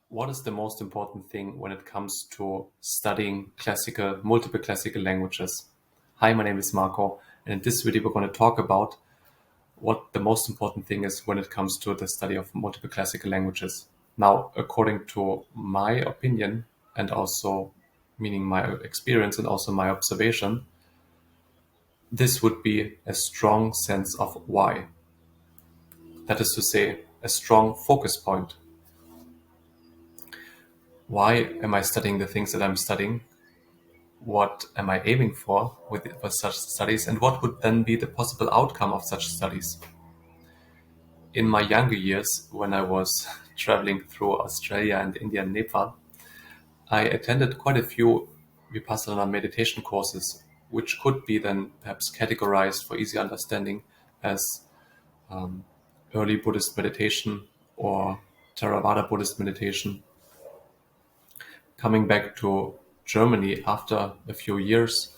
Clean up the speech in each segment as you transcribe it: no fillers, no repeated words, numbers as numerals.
What is the most important thing when it comes to studying multiple classical languages? Hi, my name is Marco, and in this video, we're going to talk about what the most important thing is when it comes to the study of multiple classical languages. Now, according to my opinion, and also meaning my experience and also my observation, this would be a strong sense of why. That is to say, a strong focus point. Why am I studying the things that I'm studying? What am I aiming for with such studies, and what would then be the possible outcome of such studies? In my younger years, when I was traveling through Australia and India and Nepal, I attended quite a few Vipassana meditation courses, which could be then perhaps categorized for easy understanding as um, early Buddhist meditation or Theravada Buddhist meditation. Coming back to Germany after a few years,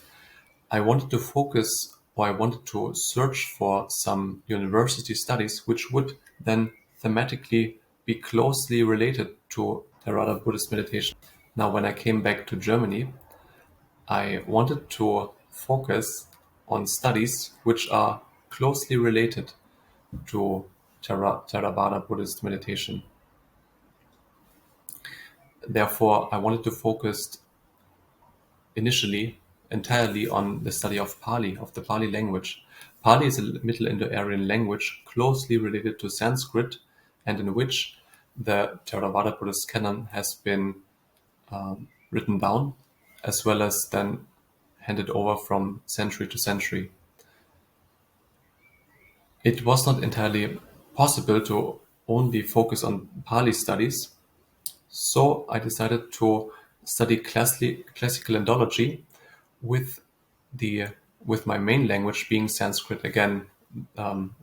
I wanted to focus or I wanted to search for some university studies which would then thematically be closely related to Theravada Buddhist meditation. Now, when I came back to Germany, I wanted to focus on studies which are closely related to Theravada Buddhist meditation. Therefore, I wanted to focus initially entirely on the study of Pali, of the Pali language. Pali is a Middle Indo-Aryan language closely related to Sanskrit, and in which the Theravada Buddhist canon has been written down, as well as then handed over from century to century. It was not entirely possible to only focus on Pali studies, so I decided to study classical Indology with the with my main language being Sanskrit, again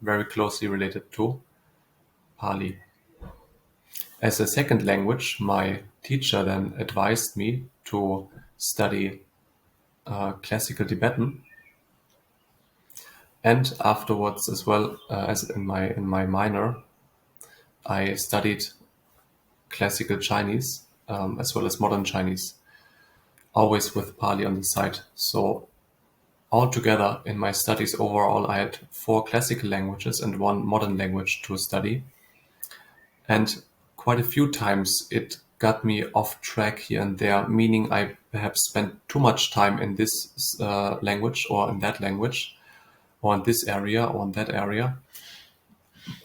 very closely related to Pali. As a second language, my teacher then advised me to study classical Tibetan, and afterwards as well as in my minor, I studied classical Chinese as well as modern Chinese, always with Pali on the side. So altogether, in my studies overall, I had 4 classical languages and 1 modern language to study. And quite a few times it got me off track here and there, meaning I perhaps spent too much time in this language or in that language, or in this area or in that area.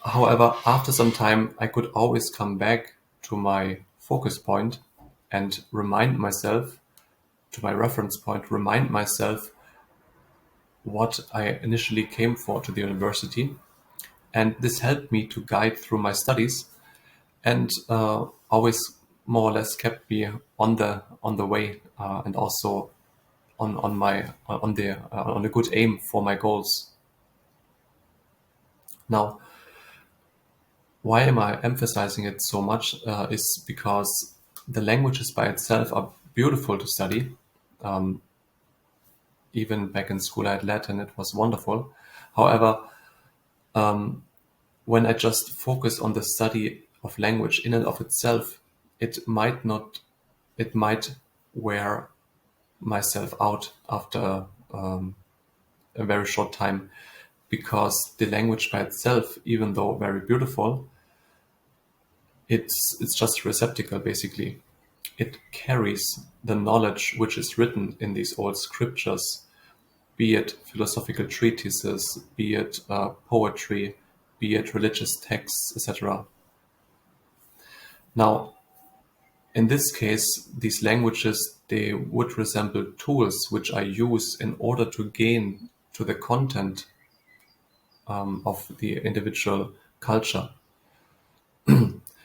However, after some time, I could always come back to my focus point and remind myself, to my reference point, remind myself what I initially came for to the university. And this helped me to guide through my studies and always more or less kept me on the way and also on a good aim for my goals. Now, why am I emphasizing it so much is because the languages by itself are beautiful to study. Even back in school, I had Latin; it was wonderful. However, when I just focus on the study of language in and of itself, it might not, it might wear myself out after a very short time, because the language by itself, even though very beautiful, it's just a receptacle basically. It carries the knowledge which is written in these old scriptures, be it philosophical treatises, be it poetry, be it religious texts, etc. Now, in this case, these languages, they would resemble tools which I use in order to gain to the content of the individual culture.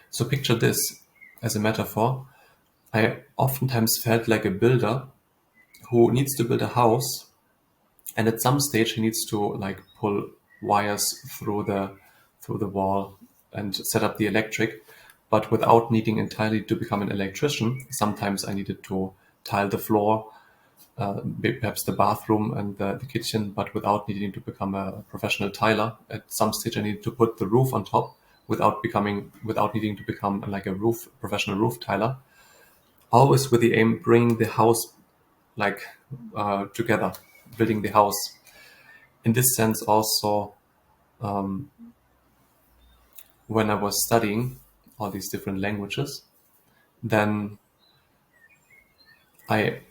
So picture this as a metaphor. I oftentimes felt like a builder who needs to build a house, and at some stage he needs to like pull wires through the wall and set up the electric, but without needing entirely to become an electrician. Sometimes I needed to tile the floor, perhaps the bathroom and the kitchen, but without needing to become a professional tiler. At some stage I needed to put the roof on top, without needing to become like a professional roof tiler. Always with the aim bringing the house like together, building the house. In this sense, also when I was studying all these different languages, then I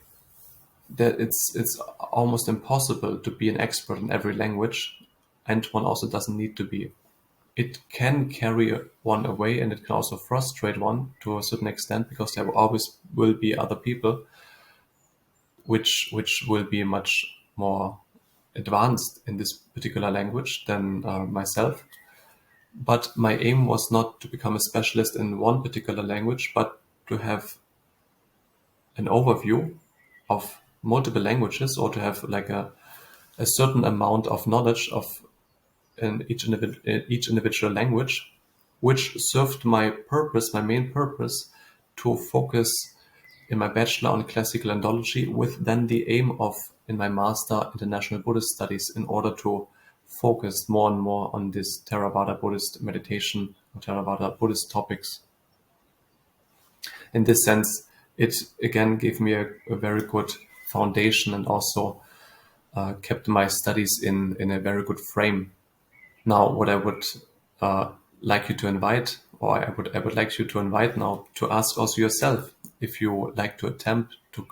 that it's almost impossible to be an expert in every language, and one also doesn't need to be. It can carry one away, and it can also frustrate one to a certain extent, because there always will be other people which will be much more advanced in this particular language than myself. But my aim was not to become a specialist in one particular language, but to have an overview of multiple languages, or to have like a certain amount of knowledge of in each individual language, which served my purpose, my main purpose, to focus in my bachelor on classical Indology, with then the aim of in my master international Buddhist studies, in order to focus more and more on this Theravada Buddhist meditation or Theravada Buddhist topics. In this sense, it again gave me a very good foundation, and also kept my studies in a very good frame. Now, what I would like you to invite, or I would like you to invite now, to ask also yourself if you like to attempt to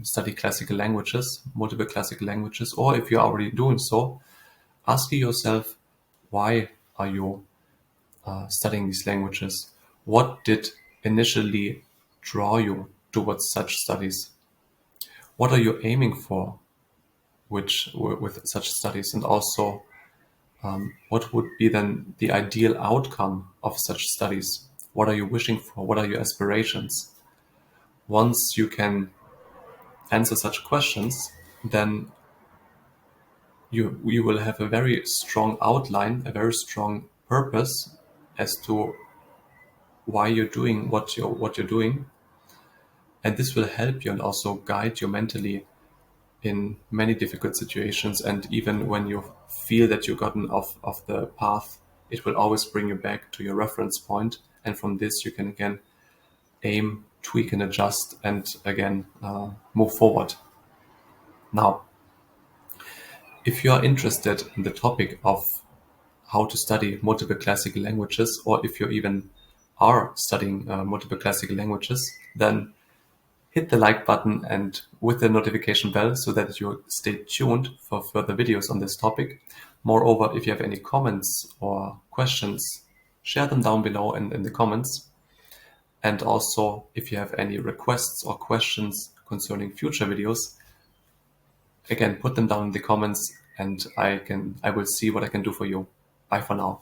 study classical languages, multiple classical languages, or if you're already doing so, ask yourself, why are you studying these languages? What did initially draw you towards such studies? What are you aiming for with such studies? And also, what would be then the ideal outcome of such studies? What are you wishing for? What are your aspirations? Once you can answer such questions, then you will have a very strong outline, a very strong purpose as to why you're doing what you're doing, and this will help you and also guide you mentally in many difficult situations. And even when you feel that you've gotten off the path, it will always bring you back to your reference point, and from this you can again aim, tweak, and adjust, and again move forward. Now, if you are interested in the topic of how to study multiple classical languages, or if you even are studying multiple classical languages, then hit the like button and with the notification bell, so that you stay tuned for further videos on this topic. Moreover, if you have any comments or questions, share them down below in the comments. And also, if you have any requests or questions concerning future videos, again, put them down in the comments, and I will see what I can do for you. Bye for now.